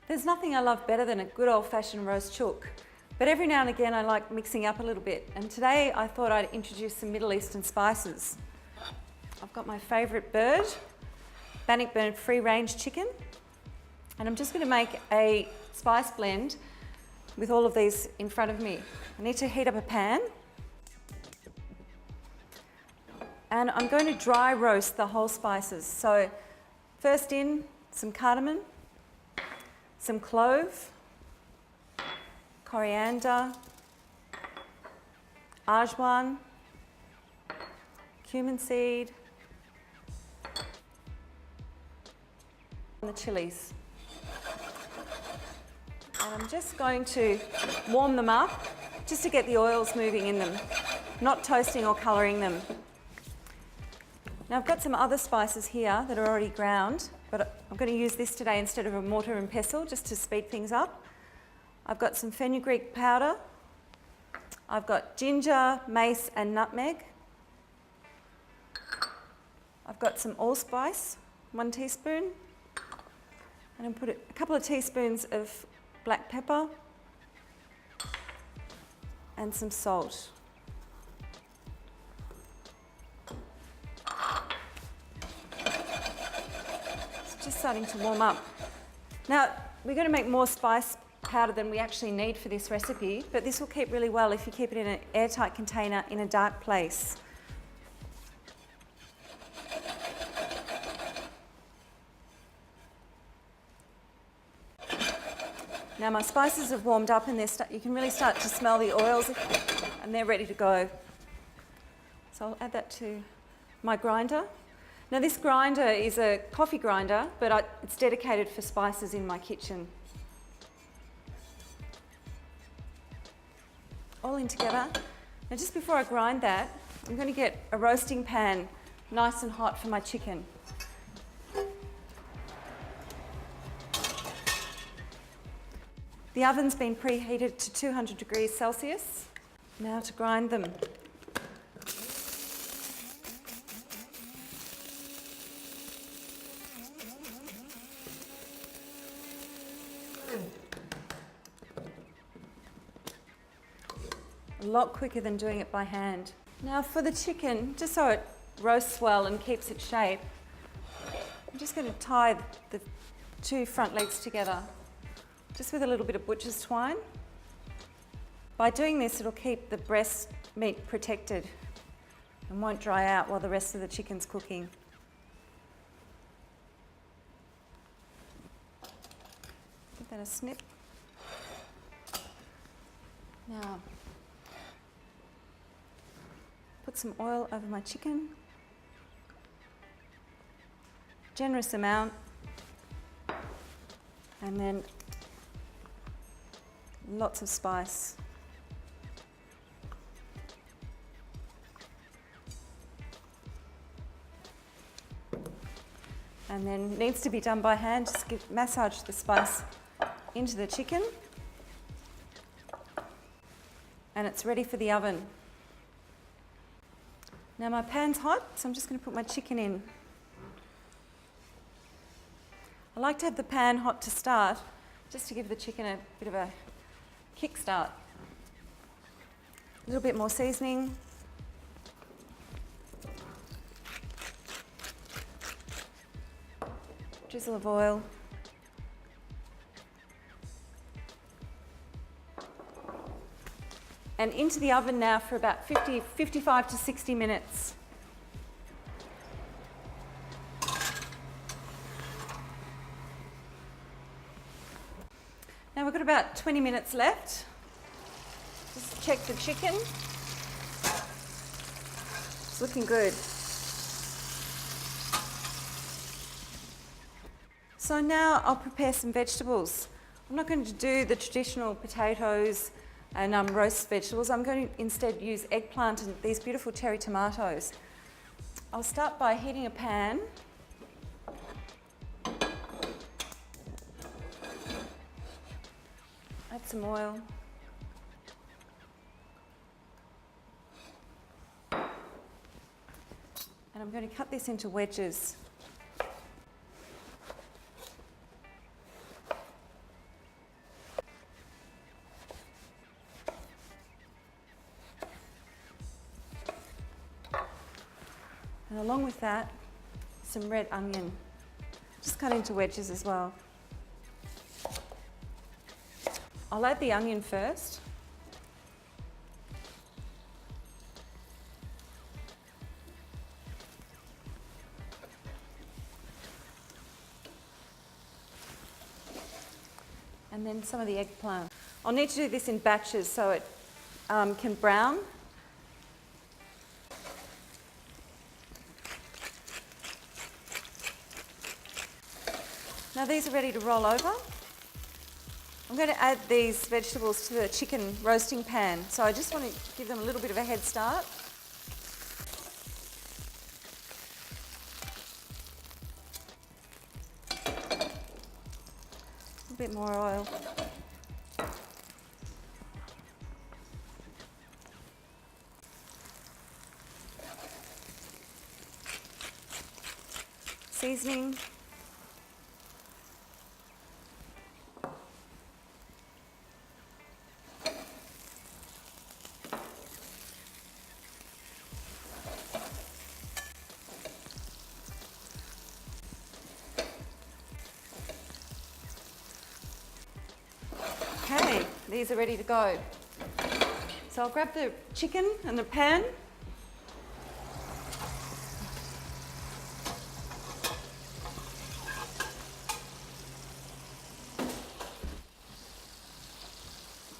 There's nothing I love better than a good old-fashioned roast chook, but every now and again I like mixing up a little bit, and today I thought I'd introduce some Middle Eastern spices. I've got my favourite bird, Bannockburn free-range chicken, and I'm just going to make a spice blend with all of these in front of me. I need to heat up a pan, and I'm going to dry roast the whole spices. So first in, some cardamom, some clove, coriander, ajwan, cumin seed, and the chilies. And I'm just going to warm them up just to get the oils moving in them, not toasting or colouring them. Now I've got some other spices here that are already ground, but I'm going to use this today instead of a mortar and pestle just to speed things up. I've got some fenugreek powder. I've got ginger, mace and nutmeg. I've got some allspice, 1 teaspoon. And I'll put a couple of teaspoons of black pepper and some salt. Just starting to warm up. Now, we're going to make more spice powder than we actually need for this recipe, but this will keep really well if you keep it in an airtight container in a dark place. Now my spices have warmed up and you can really start to smell the oils and they're ready to go. So I'll add that to my grinder. Now this grinder is a coffee grinder, but it's dedicated for spices in my kitchen. All in together. Now just before I grind that, I'm going to get a roasting pan nice and hot for my chicken. The oven's been preheated to 200 degrees Celsius. Now to grind them. A lot quicker than doing it by hand. Now for the chicken, just so it roasts well and keeps its shape, I'm just going to tie the 2 front legs together, just with a little bit of butcher's twine. By doing this, it'll keep the breast meat protected and won't dry out while the rest of the chicken's cooking. Give that a snip. Now, put some oil over my chicken. Generous amount. And then lots of spice. And then needs to be done by hand, just massage the spice into the chicken. And it's ready for the oven. Now my pan's hot, so I'm just going to put my chicken in. I like to have the pan hot to start, just to give the chicken a bit of a kickstart. A little bit more seasoning. Drizzle of oil. And into the oven now for about 55 to 60 minutes. Now we've got about 20 minutes left. Just check the chicken. It's looking good. So now I'll prepare some vegetables. I'm not going to do the traditional potatoes and roast vegetables. I'm going to instead use eggplant and these beautiful cherry tomatoes. I'll start by heating a pan. Add some oil. And I'm going to cut this into wedges. And along with that, some red onion, just cut into wedges as well. I'll add the onion first. And then some of the eggplant. I'll need to do this in batches so it can brown. Now these are ready to roll over. I'm going to add these vegetables to the chicken roasting pan, so I just want to give them a little bit of a head start. A bit more oil. Seasoning. Okay, these are ready to go. So I'll grab the chicken and the pan.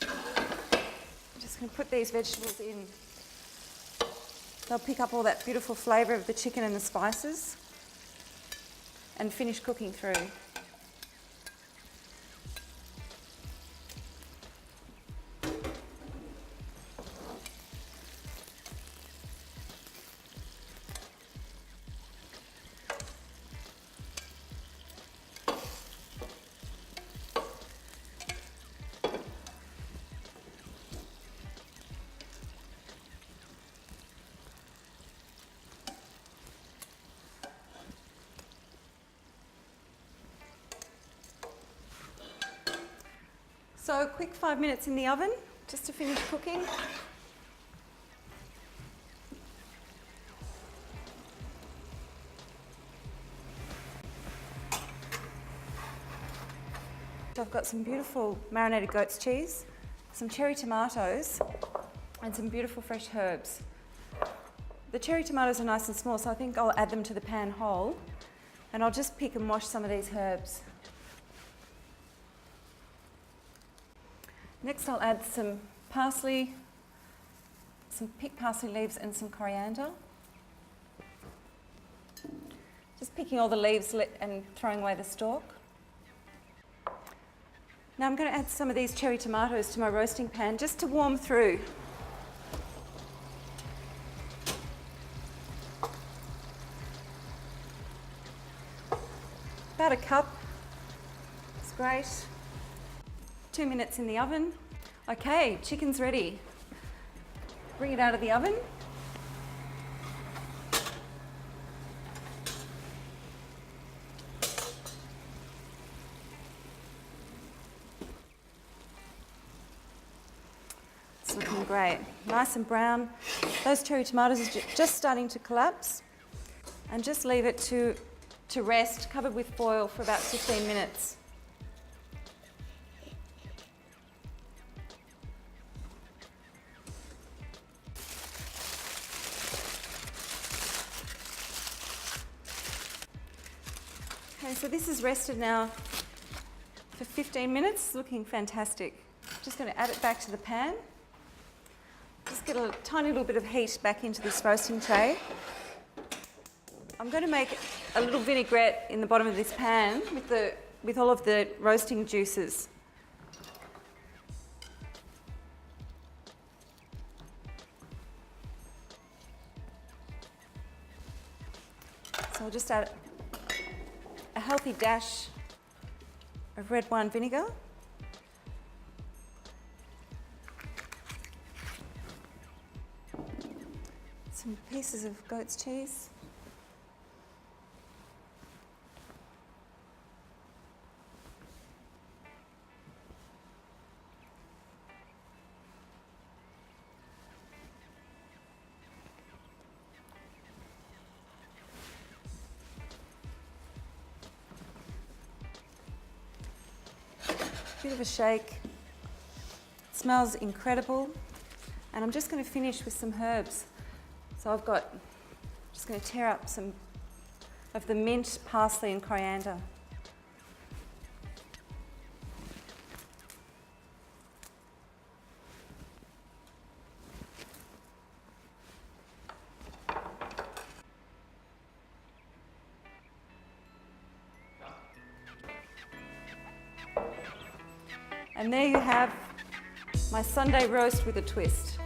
I'm just going to put these vegetables in. They'll pick up all that beautiful flavour of the chicken and the spices and finish cooking through. So a quick 5 minutes in the oven just to finish cooking. So I've got some beautiful marinated goat's cheese, some cherry tomatoes and some beautiful fresh herbs. The cherry tomatoes are nice and small, so I think I'll add them to the pan whole, and I'll just pick and wash some of these herbs. Next I'll add some parsley, some picked parsley leaves and some coriander. Just picking all the leaves and throwing away the stalk. Now I'm going to add some of these cherry tomatoes to my roasting pan just to warm through. About a cup. It's great. 2 minutes in the oven. Okay, chicken's ready. Bring it out of the oven. It's looking great. Nice and brown. Those cherry tomatoes are just starting to collapse. And just leave it to rest, covered with foil for about 15 minutes. Okay, so this is rested now for 15 minutes, looking fantastic. Just going to add it back to the pan. Just get a tiny little bit of heat back into this roasting tray. I'm going to make a little vinaigrette in the bottom of this pan with all of the roasting juices. So I'll just add a healthy dash of red wine vinegar. Some pieces of goat's cheese. bit of a shake. It smells incredible. And I'm just going to finish with some herbs. So just going to tear up some of the mint, parsley and coriander. And there you have my Sunday roast with a twist.